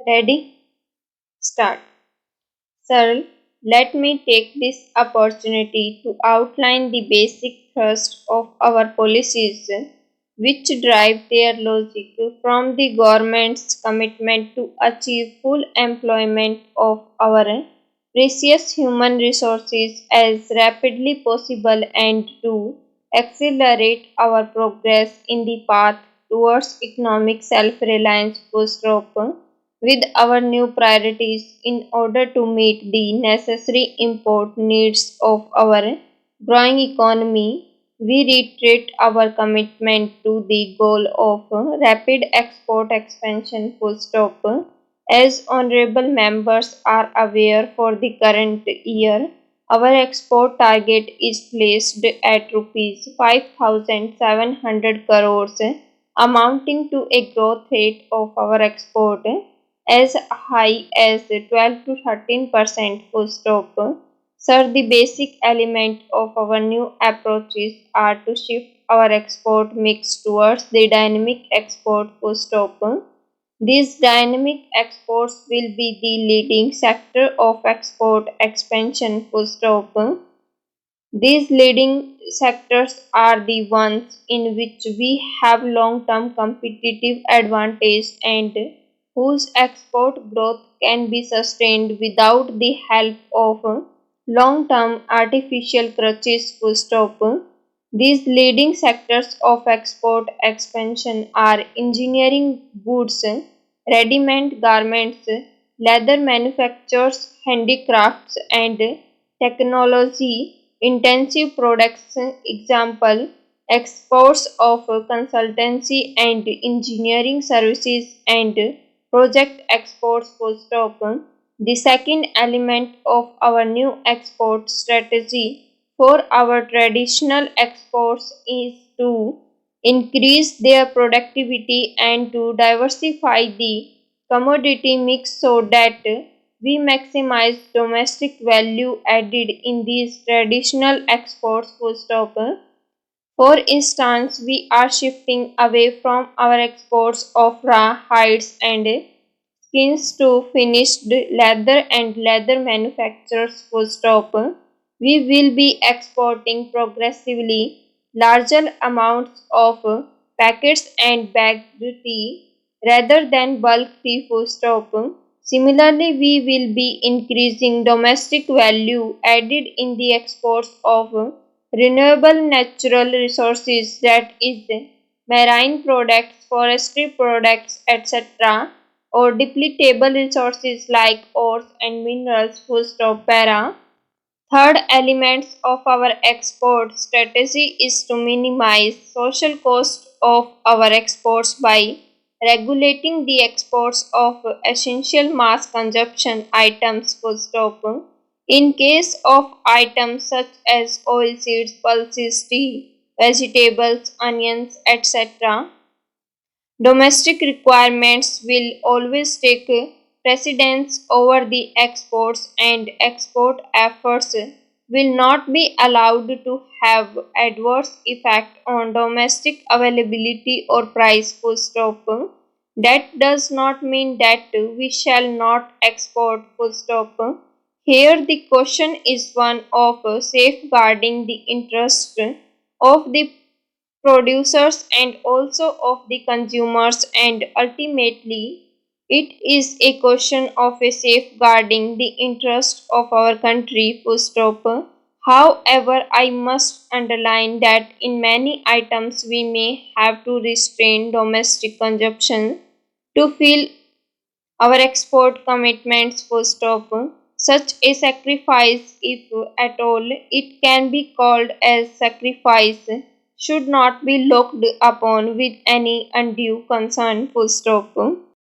Ready? Start. Sir, let me take this opportunity to outline the basic thrust of our policies, which drive their logic from the government's commitment to achieve full employment of our precious human resources as rapidly possible and to accelerate our progress in the path towards economic self-reliance with our new priorities in order to meet the necessary import needs of our growing economy. We reiterate our commitment to the goal of rapid export expansion As honorable members are aware, for the current year, our export target is placed at rupees 5,700 crores, amounting to a growth rate of our export as high as 12 to 13% Sir, the basic element of our new approaches are to shift our export mix towards the dynamic export These dynamic exports will be the leading sector of export expansion These leading sectors are the ones in which we have long-term competitive advantage and whose export growth can be sustained without the help of long-term artificial crutches These leading sectors of export expansion are engineering goods, ready-made garments, leather manufactures, handicrafts, and technology intensive products. Example exports of consultancy and engineering services and project exports The second element of our new export strategy for our traditional exports is to increase their productivity and to diversify the commodity mix so that we maximize domestic value added in these traditional exports For instance, we are shifting away from our exports of raw hides and skins to finished leather and leather manufacturers We will be exporting progressively larger amounts of packets and bagged tea rather than bulk tea Similarly, we will be increasing domestic value added in the exports of renewable natural resources that is marine products, forestry products, etc. or depletable resources like ores and minerals para. Third elements of our export strategy is to minimize social cost of our exports by regulating the exports of essential mass consumption items In case of items such as oilseeds, pulses, tea, vegetables, onions, etc., domestic requirements will always take precedence over the exports and export efforts will not be allowed to have adverse effect on domestic availability or price That does not mean that we shall not export Here the question is one of safeguarding the interest of the producers and also of the consumers and ultimately it is a question of a safeguarding the interest of our country However, I must underline that in many items we may have to restrain domestic consumption to fill our export commitments Such a sacrifice, if at all it can be called as sacrifice, should not be looked upon with any undue concern